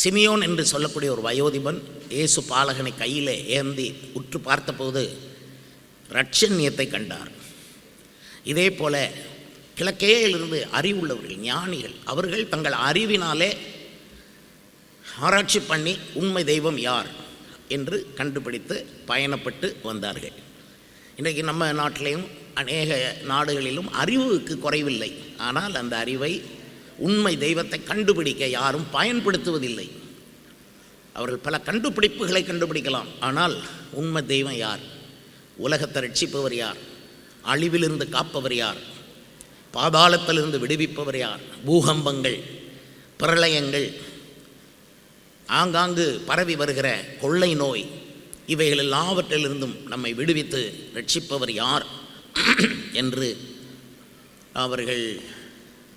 Simeon என்று சொல்லக்கூடிய ஒரு வயோதிபன் இயேசு பாலகனை கையில் ஏந்தி உற்று பார்த்தபோது இரட்சண்யத்தை கண்டார். இதே போல கிழக்கேயிலிருந்து அறிவுள்ளவர்கள், ஞானிகள், அவர்கள் தங்கள் அறிவினாலே ஆராய்ச்சி பண்ணி உண்மை தெய்வம் யார் என்று கண்டுபிடித்து பயணப்பட்டு வந்தார்கள். இன்றைக்கு நம்ம நாட்டிலையும் அநேக நாடுகளிலும் அறிவுக்கு குறைவில்லை. ஆனால் அந்த அறிவை, உண்மை தெய்வத்தை கண்டுபிடிக்க யாரும் பயன்படுத்துவதில்லை. அவர்கள் பல கண்டுபிடிப்புகளை கண்டுபிடிக்கலாம். ஆனால் உண்மை தெய்வம் யார், உலகத்தை ரட்சிப்பவர் யார், அழிவிலிருந்து காப்பவர் யார், பாதாளத்திலிருந்து விடுவிப்பவர் யார், பூகம்பங்கள், பிரளயங்கள், ஆங்காங்கு பரவி வருகிற கொள்ளை நோய், இவைகள் எல்லாவற்றிலிருந்தும் நம்மை விடுவித்து ரட்சிப்பவர் யார் என்று அவர்கள்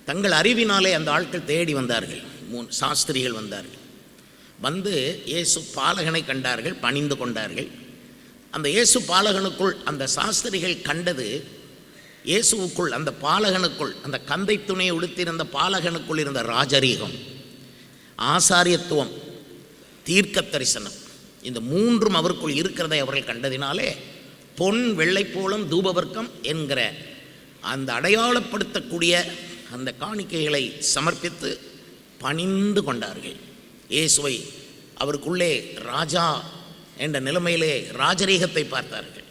தங்கள் அறிவினாலே அந்த ஆட்கள் தேடி வந்தார்கள். சாஸ்திரிகள் வந்தார்கள். வந்து இயேசு பாலகனை கண்டார்கள், பணிந்து கொண்டார்கள். அந்த இயேசு பாலகனுக்குள் அந்த சாஸ்திரிகள் கண்டது, இயேசுவுக்குள் அந்த பாலகனுக்குள், அந்த கந்தை துணியை உடுத்தியிருந்த பாலகனுக்குள் இருந்த ராஜரீகம், ஆசாரியத்துவம், தீர்க்க தரிசனம், இந்த மூன்றும் அவருக்குள் இருக்கிறதை அவர்கள் கண்டதினாலே பொன் வெள்ளைப்போளம் தூபவர்க்கம் என்கிற அந்த அடையாளப்படுத்தக்கூடிய அந்த காணிக்கைகளை சமர்ப்பித்து பணிந்து கொண்டார்கள். இயேசுவை அவருக்குள்ளே ராஜா என்ற நிலைமையிலே ராஜரீகத்தை பார்த்தார்கள்.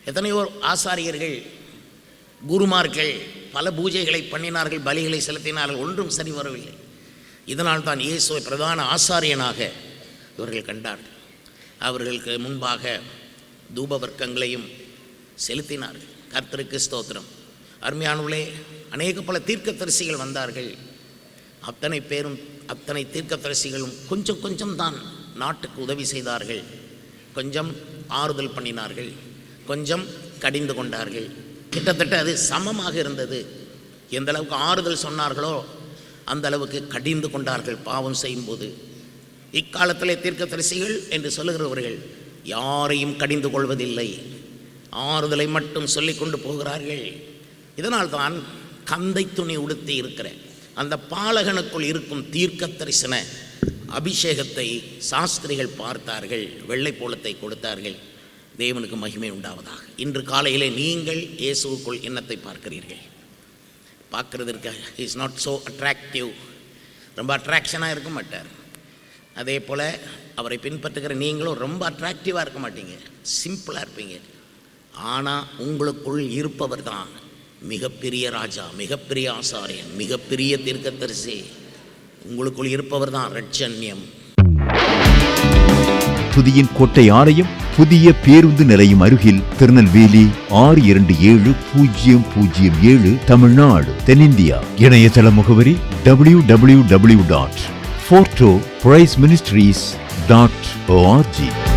எத்தனையோ ஆசாரியர்கள், குருமார்கள் பல பூஜைகளை பண்ணினார்கள், பலிகளை செலுத்தினார்கள், ஒன்றும் சரி வரவில்லை. இதனால் தான் இயேசுவை பிரதான ஆசாரியனாக இவர்கள் கண்டார்கள். அவர்களுக்கு முன்பாக தூபவர்க்கங்களையும் செலுத்தினார்கள். கர்த்தருக்கு ஸ்தோத்திரம். அருமையானவர்களே, அநேக பல தீர்க்கதரிசிகள் வந்தார்கள். அத்தனை பேரும், அத்தனை தீர்க்கதரிசிகளும் கொஞ்சம் கொஞ்சம் தான் நாட்டுக்கு உதவி செய்தார்கள். கொஞ்சம் ஆறுதல் பண்ணினார்கள், கொஞ்சம் கடிந்து கொண்டார்கள். கிட்டத்தட்ட அது சமமாக இருந்தது. எந்த அளவுக்கு ஆறுதல் சொன்னார்களோ அந்த அளவுக்கு கடிந்து கொண்டார்கள் பாவம் செய்யும்போது. இக்காலத்திலே தீர்க்கதரிசிகள் என்று சொல்லுகிறவர்கள் யாரையும் கடிந்து கொள்வதில்லை, ஆறுதலை மட்டும் சொல்லிக் கொண்டு போகிறார்கள். இதனால் தான் கந்தை துணி உடுத்தி இருக்கிற அந்த பாலகனுக்குள் இருக்கும் தீர்க்க தரிசன அபிஷேகத்தை சாஸ்திரிகள் பார்த்தார்கள், வெள்ளைப்போளத்தை கொடுத்தார்கள். தேவனுக்கு மகிமை உண்டாவதாக. இன்று காலையிலே நீங்கள் இயேசுவுக்குள் என்னத்தை பார்க்கிறீர்கள்? பார்க்குறதற்கு இஸ் நாட் ஸோ அட்ராக்டிவ், ரொம்ப அட்ராக்ஷனாக இருக்க மாட்டார். அதே போல் அவரை பின்பற்றுகிற நீங்களும் ரொம்ப அட்ராக்டிவாக இருக்க மாட்டீங்க, சிம்பிளாக இருப்பீங்க. ஆனால் உங்களுக்குள் இருப்பவர் தான் மிகப்பெரிய ராஜா, மிகப்பெரிய ஆசாரியன், மிகப்பெரிய தீர்க்கதரிசி. உங்களுக்குள் இருப்பவர் தான் இரட்சண்யம். புதியின் கோட்டை ஆலயம் புதிய பேருந்து நிலையம் அருகில், திருநெல்வேலி 620007 தமிழ்நாடு, தென்னிந்தியா. இணையதள முகவரி www.fortopriceministries.org.